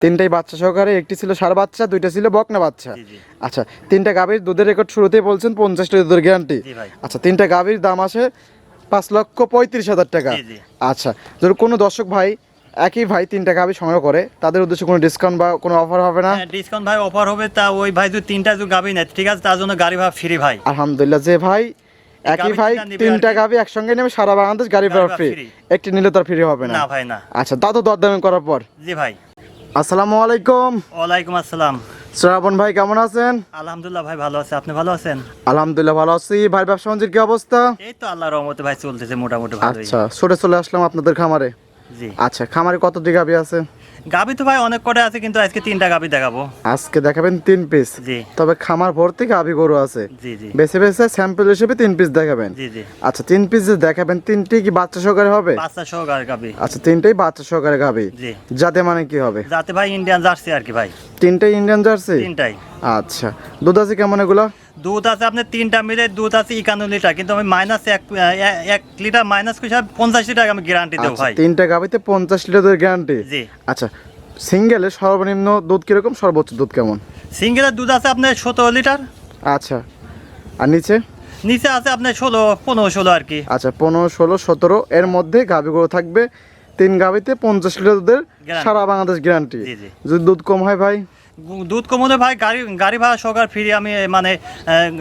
তিনটাই বাচ্চা সহকারে, একটি ছিল ষাঁড় বাচ্চা, দুইটা ছিল বকনা বাচ্চা। আচ্ছা, তিনটা গাভীর দুধের রেকর্ড শুরুতেই বলছেন 50 লিটার দুধের গ্যারান্টি। আচ্ছা, তিনটা গাভীর দাম আসে 5,35,000 টাকা। আচ্ছা, যদি কোনো দর্শক ভাই একই ভাই তিনটা গাভী সংগ্রহ করে, তাদের উদ্দেশ্যে কোনো ডিসকাউন্ট বা কোনো অফার হবে না? ডিসকাউন্ট ভাই অফার হবে, তা ওই ভাই যদি তিনটা যদি গাভী নেয় ঠিক আছে, তার জন্য গাড়ি ভাড়া ফ্রি ভাই। আলহামদুলিল্লাহ, যে ভাই একই ভাই তিনটা গাভী একসঙ্গে নেবে সারা বাংলাদেশ গাড়ি ভাড়া ফ্রি, একটি নিলে তার ফ্রি হবে না? না ভাই না। আচ্ছা, তা তো দরদাম করার পর। জি ভাই। আসসালামু আলাইকুম। ওয়ালাইকুম আসসালাম। শ্রাবণ ভাই কেমন আছেন? আলহামদুলিল্লাহ ভাই ভালো আছে, আপনি ভালো আছেন? আলহামদুলিল্লাহ ভালো আছি ভাই। ব্যবসা বাণিজ্যের কি অবস্থা? এই তো আল্লাহর রহমতে ভাই চলতেছে মোটামুটি ভালোই। আচ্ছা, ছুটে চলে আসলাম আপনাদের খামারে। জি। আচ্ছা, খামারে কতটি গাভী আছে? গাভী তো ভাই অনেক কটা আছে, কিন্তু আজকে তিনটা গাভী দেখাবো। আজকে দেখাবেন 3 পিস? জি। তবে খামার ভর্তি গাভী গরু আছে। জি জি। বেছে বেছে স্যাম্পল হিসেবে 3 পিস দেখাবেন? জি জি। আচ্ছা, 3 পিস যে দেখাবেন তিনটি কি বাচ্চা সহকারে হবে? বাচ্চা সহকারে গাভী। আচ্ছা, তিনটাই বাচ্চা সহকারে গাভী। জি। যাতে মানে কি হবে? যাতে ভাই ইন্ডিয়ান জার্সি আর কি ভাই। তিনটাই ইন্ডিয়ান জার্সি? তিনটাই। আচ্ছা, দুধ আছে কেমন এগুলা? দুধ আছে আপনার তিনটা মিলে দুধ আছে 51 লিটার, কিন্তু আমি মাইনাস 1 লিটার মাইনাস করে 50 লিটার আমি গ্যারান্টি দেব ভাই। তিনটা গাভীতে 50 লিটারের গ্যারান্টি? জি। আচ্ছা, সিঙ্গেলে সর্বনিম্ন দুধ কিরকম, সর্বোচ্চ দুধ কেমন? সিঙ্গেলের দুধ আছে আপনার 17 লিটার। আচ্ছা, আর নিচে? নিচে আছে আপনার 15-16 আর কি। আচ্ছা, 15, 16, 17 এর মধ্যে গাভীগুলো থাকবে। 3 গাভীতে 50 লিটার দুধের সারা বাংলাদেশ গ্যারান্টি। জি জি। যদি দুধ কম হয় ভাই? দুধ কম হলে ভাই গাড়ি ভাড়া সহকার ফ্রি, আমি মানে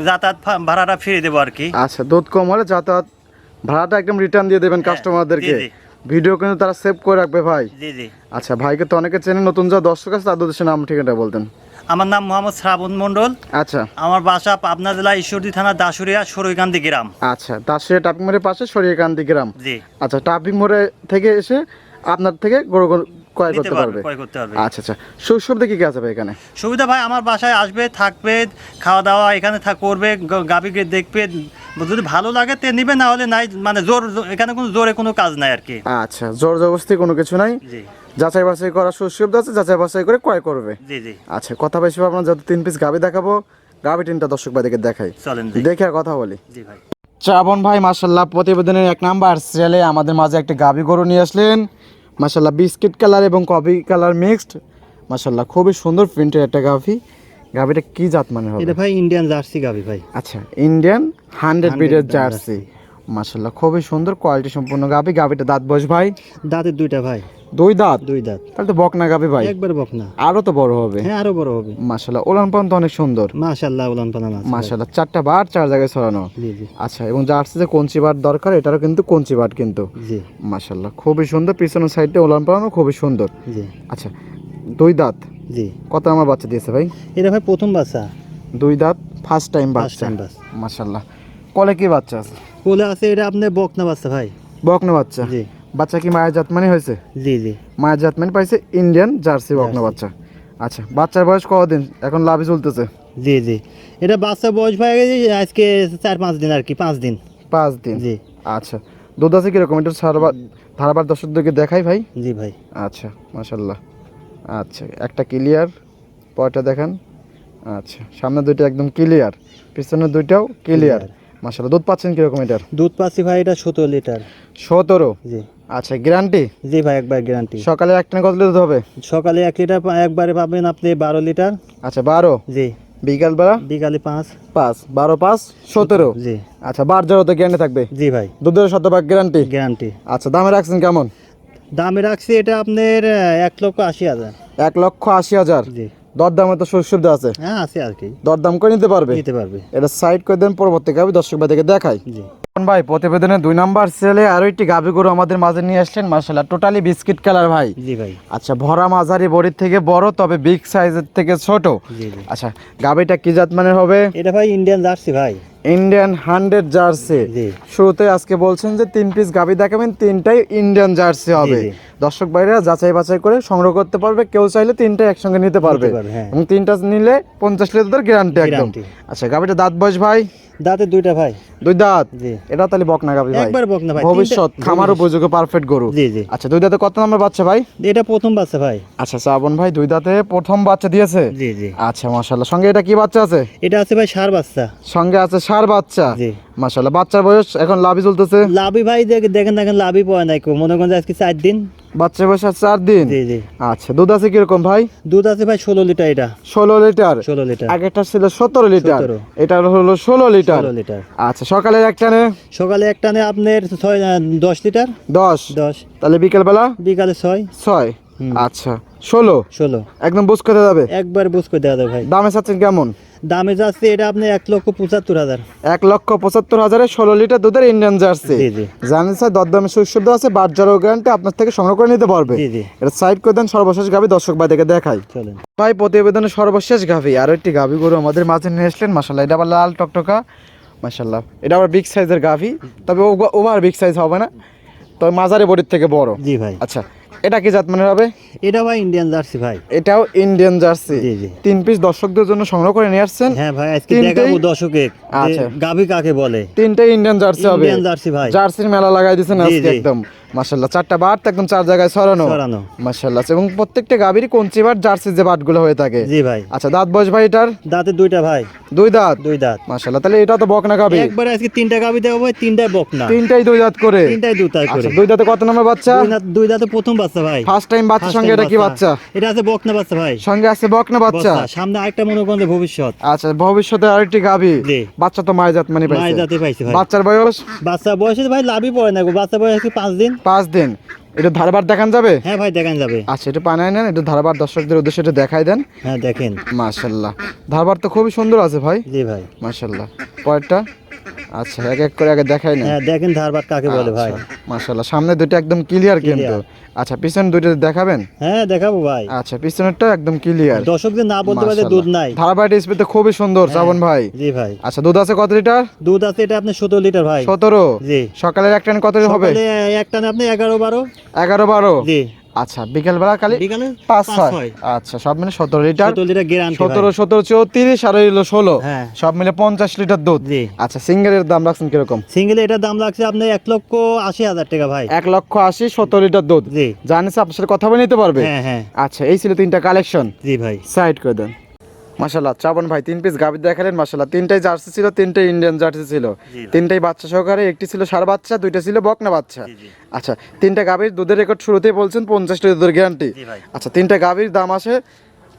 যাতায়াত ভাড়াটা ফ্রি দেবো আর কি। আচ্ছা, দুধ কম হলে যাতায়াত ভাড়াটা একদম রিটার্ন দিয়ে দেবেন কাস্টমারদেরকে? জি জি। ভিডিও কিন্তু তারা সেভ করে রাখবে ভাই? জি জি। আচ্ছা, ভাইকে তো অনেকে চেনে, নতুন যা দর্শক আছে তাদের উদ্দেশ্যে নাম ঠিকানা বলতেন। আমার নাম মোহাম্মদ শ্রাবণ মণ্ডল। আচ্ছা। আমার বাসা পাবনা জেলা ঈশ্বরদী থানা দাসুরিয়া সরইকান্দি গ্রাম। আচ্ছা, দাসুরিয়া টাপিং মোড়ের পাশে সরিয়াকান্দি গ্রাম। জি। আচ্ছা, টাপিং মোড়ে থেকে এসে আপনার থেকে গরু ক্রয় করতে পারবে? ক্রয় করতে পারবে। আচ্ছা আচ্ছা, সুবিধা কি কি আছে ভাই এখানে? সুবিধা ভাই আমার বাসায় আসবে, থাকবে, খাওয়া দাওয়া এখানে করবে, গাভীকে দেখবে, যদি ভালো লাগে তে নিবে, না হলে নাই, মানে এখানে কোনো জোরে কোনো কাজ নাই আর কি। আচ্ছা, জোর জবরদস্তি কোনো কিছু নাই? জি। যাচাই বাছাই করার সুবিধা আছে, যাচাই বাছাই করে ক্রয় করবে? জি জি। আচ্ছা, কথা বেশি আপনার যত 3 পিস গাভী দেখাবো, গাভী তিনটা দর্শক ভাইদেরকে দেখাই, চলেন দেখে আর কথা বলি। জি ভাই। শ্রাবণ ভাই মাশাআল্লাহ প্রতিবেদনের 1 নাম্বার সিরিয়ালে আমাদের মাঝে একটা গাভী গরু নিয়ে আসলেন। মাশাআল্লাহ বিস্কিট কালার এবং কফি কালার মিক্সড, মাশাআল্লাহ খুবই সুন্দর প্রিন্টের একটা গাভী। গাভীটা কি জাত মানে হবে? এটা ভাই ইন্ডিয়ান জার্সি গাভী ভাই। আচ্ছা, ইন্ডিয়ান 100 ব্রিডের জার্সি, মাশাআল্লাহ খুবই সুন্দর কোয়ালিটি সম্পূর্ণ গাভী। গাভীটা দাঁত বয়স ভাই? দাঁতের দুইটা ভাই। 2 দাঁত? 2 দাঁত। তাহলে তো বকনা গাভী ভাই? একবার বকনা। আরো তো বড় হবে? হ্যাঁ, আরো বড় হবে। মাশাআল্লাহ ওলান পালান তো অনেক সুন্দর। মাশাআল্লাহ ওলান পালান আছে। মাশাআল্লাহ 4টা বার 4 জায়গায় ছড়ানো। জি জি। আচ্ছা, এবং জার্সিতে কঞ্চি বার দরকার, এটারও কিন্তু কঞ্চি বার কিন্তু। জি। মাশাআল্লাহ খুবই সুন্দর, পিছনের সাইডে ওলান পালানো খুবই সুন্দর। জি। আচ্ছা, 2 দাঁত? জি। কত আমার বাচ্চা দিয়েছে ভাই? এটা ভাই প্রথম বাচ্চা। 2 দাঁত, ফার্স্ট টাইম বাচ্চা। মাশাআল্লাহ। কোলে কি বাচ্চা আছে? কোলে আছে এটা আপনার বকনা বাচ্চা ভাই। বকনা বাচ্চা? জি। বাচ্চা কি মায়ের জাত মানে হয়েছে? জি জি। মায়ের জাত মানে পাইছে ইন্ডিয়ান জার্সি বকনা বাচ্চা। আচ্ছা, বাচ্চার বয়স কতদিন এখন লাভই চলতেছে? জি জি। এটা বাচ্চা বয়স ভাই আজকে 4-5 দিন আর কি, 5 দিন। 5 দিন? জি। আচ্ছা, দুধ আছে কিরকম এটা ধারাবার দর্শকদেরকে দেখাই ভাই? জি ভাই। আচ্ছা, মাশাআল্লাহ। আচ্ছা, একটা ক্লিয়ার, পরটা দেখান। আচ্ছা, সামনে দুইটা একদম ক্লিয়ার, পিছনে দুইটাও ক্লিয়ার। মাশাআল্লাহ, দুধ পাচ্ছেন কিরকম এটার? দুধ পাচ্ছি ভাই এটা 17 লিটার। 17? জি। আচ্ছা, গ্যারান্টি? জি ভাই, একবার গ্যারান্টি। সকালে একটা কত লিটার হবে? সকালে 1 লিটার, একবারে পাবেন আপনি 12 লিটার। আচ্ছা, 12? জি। বিকালবেলা? বিকালে 5। 12, 5, 17? জি। আচ্ছা, বার জড়ো তো গ্যারান্টি থাকবে? জি ভাই। দুধের 100% গ্যারান্টি? গ্যারান্টি। আচ্ছা, দামে রাখছেন কেমন? দামে রাখছি এটা আপনার 1,80,000। 1,80,000? জি। দরদামে তো সুবিধা আছে? হ্যাঁ আছে আর কি। দরদাম করে নিতে পারবে? নিতে পারবে। এটা সাইড করে দেন, পরবর্তী গাভী দর্শক ভাইদেরকে দেখাই। জি। ভাই প্রতিবেদনের 2 নাম্বার সিরিয়ালে আরো একটি গাভী গরু আমাদের মাঝে নিয়ে আসলেন। মাশাআল্লাহ টোটালি বিস্কিট কালার ভাই? জি ভাই। আচ্ছা, ভরা মাঝারি বডির থেকে বড়, তবে বিগ সাইজের থেকে ছোট। জি জি। আচ্ছা, গাভীটা কি জাত মানের হবে? এটা ভাই ইন্ডিয়ান জার্সি ভাই। Indian 100 jersey? জি। শুরুতে আজকে বলছেন যে 3 পিস গাভী দেখাবেন, তিনটাই ইন্ডিয়ান জার্সি হবে। জি। দর্শক ভাইরা যাচাই বাছাই করে সংগ্রহ করতে পারবে, কেউ চাইলে তিনটাই একসঙ্গে নিতে পারবে। হ্যাঁ। এবং তিনটা নিলে 50 লিটার গ্যারান্টি একদম। আচ্ছা, গাভীটা দাঁত বয়স ভাই? দাঁতের দুইটা ভাই। 2 দাঁত? জি। এটা তাহলে বকনা গাভী ভাই? একবার বকনা ভাই। ভবিষ্যৎ খামার উপযোগী পারফেক্ট গরু। জি জি। আচ্ছা, 2 দাঁতে কত নাম্বার বাচ্চা ভাই? এটা প্রথম বাচ্চা ভাই। আচ্ছা, শ্রাবণ ভাই 2 দাঁতে প্রথম বাচ্চা দিয়েছে? জি জি। আচ্ছা, মাশাআল্লাহ। সঙ্গে এটা কি বাচ্চা আছে? এটা আছে ভাই ষাঁড় বাচ্চা। সঙ্গে আছে ষাঁড় বাচ্চা? জি। মাশাআল্লাহ। বাচ্চার বয়স এখন লাভই চলতেছে? লাভই ভাই দেখেন লাভই পাওয়া নাই, মনে করেন আজকে 4 দিন। বাচ্চা বয়স আছে 4 দিন। জি জি। আচ্ছা, দুধ আছে কিরকম ভাই? দুধ আছে ভাই 16 লিটার। এটা 16 লিটার। 16 লিটার। আগেরটা ছিল 17 লিটার, 17 এটা হলো 16 লিটার। 16 লিটার। আচ্ছা, সকালের একটানে সকালে এক টানে আপনার 10 লিটার। 10। 10। তাহলে বিকেল বেলা বিকালে 6। 6। আচ্ছা, 16 16 একদম বুঝ করে যাবে। একবার বুঝ করে দেওয়া যাবে ভাই। দামে চাচ্ছেন কেমন? দামে যাচ্ছে এটা আপনি 1,75,000। 1,75,000-এ 16 লিটার দুধের ইন্ডিয়ান জার্সি। জি জি। জানেন স্যার, দরদামে সুশুদ্ধ আছে, বাজারও গ্যারান্টি, আপনার থেকে সংগ্রহ করে নিতে পারবে। জি জি। এটা সাইড করে দেন, সর্বশেষ গাভি দর্শক ভাই দেখে দেখাই। চলেন ভাই, প্রতিবেদনের সর্বশেষ গাভি আর একটি গাভি গরু আমাদের মাঝে নিয়ে আসলেন। মাশাআল্লাহ, এটা আবার লাল টকটকা। মাশাআল্লাহ, এটা আবার বিগ সাইজের গাভি, তবে ওভার বিগ সাইজ হবে না, তবে মাঝারি বডির থেকে বড়। জি ভাই। আচ্ছা, এটা কি জাত মানের হবে? এটা ভাই ইন্ডিয়ান জার্সি ভাই। এটাও ইন্ডিয়ান জার্সি। জি জি। 3 পিস দর্শকদের জন্য সংগ্রহ করে নিয়ে আসছেন। হ্যাঁ ভাই, আজকে তিনটেই- দেখাবো দর্শকে আচ্ছা। গাভী কাকে বলে। 3টাই ইন্ডিয়ান জার্সি হবে। ইন্ডিয়ান জার্সি ভাই। জার্সির মেলা লাগাই দিয়েছেন জি, আজকে জি। একদম। মাশাআল্লাহ, 4টা বাট একদম 4 জায়গায় ছড়ানো। ছড়ানো। মাশাআল্লাহ, এবং প্রত্যেকটা গাভীরই কঞ্চি বাট জার্সির যে বাটগুলো হয়ে থাকে। জি ভাই। আচ্ছা, দাঁত বয়স ভাই এটার? দাঁতে 2টা ভাই। 2 দাঁত। 2 দাঁত। মাশাআল্লাহ, তাহলে এটা তো বকনা গাভী। একবারে আজকে 3টা গাভী দেবো ভাই, 3টাই বকনা। 3টাই 2 দাঁত করে। 3টাই দুটাই করে। আচ্ছা, 2 দাঁতে কত নম্বর বাচ্চা? 2 দাঁতে প্রথম বাচ্চা ভাই। ফার্স্ট টাইম বাচ্চা, First সঙ্গে time এটা কি বাচ্চা? এটা আছে বকনা বাচ্চা ভাই। সঙ্গে আছে বকনা বাচ্চা। সামনে আরেকটা মনে করেন যে ভবিষ্যৎ। আচ্ছা, ভবিষ্যতে আরেকটি গাভী। জি। বাচ্চা তো মায়ের জাত মানে মায়ের পাইছে। জাতে পাইছি ভাই। বাচ্চার বয়স বাচ্চা বয়সে ভাই লাভই পড়ে না গো। বাচ্চা বয়স আজকে 5 দিন। 5 দিন। এটা ধারবার দেখান যাবে? হ্যাঁ ভাই, দেখান যাবে। আচ্ছা, এটা পানায় নেন, এটা ধারবার দর্শকদের উদ্দেশ্যে এটা দেখাই দেন। হ্যাঁ দেখেন। মাশাআল্লাহ, ধারবার তো খুবই সুন্দর আছে ভাই। জি ভাই। মাশাআল্লাহ, পরেরটা। আচ্ছা, এক এক করে আগে দেখাই না। হ্যাঁ দেখেন ধারবাট কাকে বলে ভাই। মাশাআল্লাহ, সামনে দুটো একদম ক্লিয়ার কিন্তু। আচ্ছা, পিছন দুটো দেখাবেন? হ্যাঁ দেখাবো ভাই। আচ্ছা, পিছনেরটা একদম ক্লিয়ার। দর্শকদের না বলতে পারে দুধ নাই। ধারবার ডিসপ্লেতে খুবই সুন্দর শ্রাবণ ভাই। জি ভাই। আচ্ছা, দুধ আছে কত লিটার? দুধ আছে এটা আপনি 17 লিটার ভাই। 17। জি। সকালের এক টান কত হবে? সকালে এক টানে আপনি 11-12। 11-12। জি। আচ্ছা, বিকেল বেলা কালি বিকালে 5-6। আচ্ছা, সব মিলে 17 লিটার। 17 লিটার গ্যারান্টি 17, 17, 34 আর হলো 16। হ্যাঁ। সব মিলে 50 লিটার দুধ। জি। আচ্ছা, সিঙ্গেলের দাম রাখছেন কিরকম? সিঙ্গেলে এটার দাম লাগছে আপনি 1,80,000 টাকা ভাই। 1,80,000, 17 লিটার দুধ। জি। জানিস আপনার সাথে কথা বলে নিতে পারবে? হ্যাঁ হ্যাঁ। আচ্ছা, এই ছিল 3টা কালেকশন। জি ভাই। সাইড করে দেন। মাশাআল্লাহ, শ্রাবণ ভাই 3 পিস গাভী দেখালেন। মাশাআল্লাহ, 3টাই জার্সি ছিল, 3টাই ইন্ডিয়ান জার্সি ছিল। জি ভাই। 3টাই বাচ্চা সহকারে, একটি ছিল ষাঁড় বাচ্চা, 2টা ছিল বকনা বাচ্চা। জি জি। আচ্ছা, 3টা গাভীর দুধের রেকর্ড শুরুতেই বলছেন 50 লিটার দুধের গ্যারান্টি। জি ভাই। আচ্ছা, 3টা গাভীর দাম আসে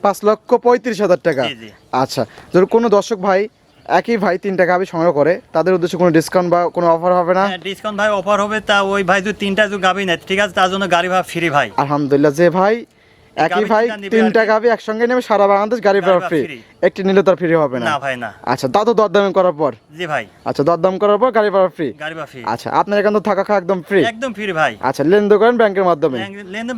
5,35,000 টাকা। জি জি। আচ্ছা, যদি কোনো দর্শক ভাই একই ভাই 3টা গাভী সংগ্রহ করে, তাদের উদ্দেশ্যে কোনো ডিসকাউন্ট বা কোনো অফার হবে না? হ্যাঁ, ডিসকাউন্ট ভাই অফার হবে। তা ওই ভাই যদি 3টা যদি গাভী নেয়, ঠিক আছে, তার জন্য গাড়ি ভাড়া ফ্রি ভাই। আলহামদুলিল্লাহ, যে ভাই একই গাভী ভাই তিনটা নেবে 3টা আর কি। গাভী একসঙ্গে নেবে, সারা বাংলাদেশ গাড়ি ভাড়া ভাড়া ফ্রি। free। একটি নিলে তার ফ্রি হবে না? না ভাই না। আচ্ছা, তা তো দরদাম করার পর। জি ভাই। আচ্ছা, দরদাম করার পর গাড়ি ভাড়া ফ্রি। গাড়ি ভাড়া ফ্রি। আচ্ছা, আপনার এখান তো থাকা খাওয়া একদম ফ্রি? একদম ফ্রি ভাই। আচ্ছা, লেনদেন করেন ব্যাংকের মাধ্যমে? লেনদেন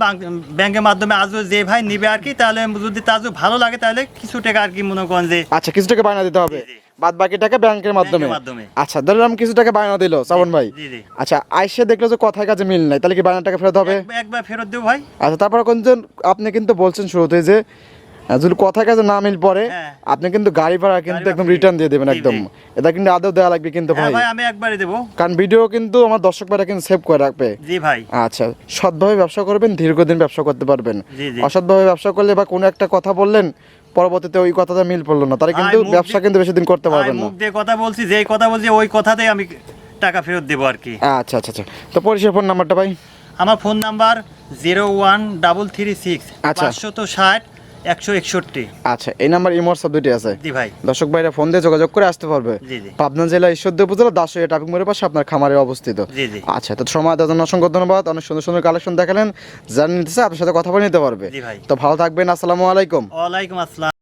ব্যাংকের মাধ্যমে। আজ যে ভাই নিবে আর কি, তাহলে যদি তার যদি ভালো লাগে তাহলে কিছু টাকা আর কি মনে করেন যে। আচ্ছা, কিছু টাকা বায়না দিতে হবে, জি, জি। বাদ বাকি টাকা ব্যাংকের মাধ্যমে। ব্যাংকের মাধ্যমে। আচ্ছা, ধরলাম কিছু টাকা বায়না দিল শ্রাবণ ভাই। জি জি। আচ্ছা, আইসে দেখলো যে কথায় কাজে মিল নাই, তাহলে কি বায়না টাকা ফেরত হবে? একবার ফেরত দেবো ভাই। আচ্ছা, তারপর কোনজন আপনি কিন্তু বলছেন শুরুতে যে যদি কথায় কাজে না মিল পড়ে, হ্যাঁ। আপনি কিন্তু গাড়ি ভাড়া কিন্তু গাড়ি ভাড়া একদম free। রিটার্ন দিয়ে দেবেন জি, একদম। জি। এটা কিন্তু আদৌ দেওয়া লাগবে কিন্তু হ্যাঁ ভাই, ভাই, আমি একবারই দেবো। কারণ ভিডিও কিন্তু আমার দর্শক ভাইরা কিন্তু সেভ করে রাখবে। জি ভাই। আচ্ছা, সৎভাবে ব্যবসা করবেন, দীর্ঘদিন ব্যবসা করতে পারবেন। জি, জি। অসৎভাবে ব্যবসা করলে বা কোনো একটা কথা বললেন, পরবর্তীতে ওই কথাটা মিল পড়লো না, তারা কিন্তু ভাই, মুখ ব্যবসা দিয়ে- কিন্তু বেশি দিন করতে ভাই, পারবেন না। মুখ দিয়ে কথা বলছি, যেই কথা বলছি ওই কথাতেই আমি টাকা ফেরত দেবো আর কি। আচ্ছা আচ্ছা আচ্ছা, তো পরিষেবা ফোন নাম্বারটা ভাই? আমার ফোন নাম্বার 01336 আচ্ছা। 560 161। আচ্ছা, এই নাম্বার ইমোর সব দুটি আছে। জি ভাই। দর্শক ভাইরা ফোন দিয়ে যোগাযোগ করে আসতে পারবে। জি জি। পাবনা জেলা ঈশ্বরদী উপজেলা দাসুয়া ট্রাফিক মোড়ের পাশে আপনার খামারে অবস্থিত। জি জি। আচ্ছা, তো সময় দেওয়ার জন্য অসংখ্য ধন্যবাদ। অনেক সুন্দর সুন্দর কালেকশন দেখালেন, যারা নিতে চায় আপনার সাথে কথা বলে নিতে পারবে। জি ভাই। তো ভালো থাকবেন, আসসালামু আলাইকুম। ওয়ালাইকুম আসসালাম।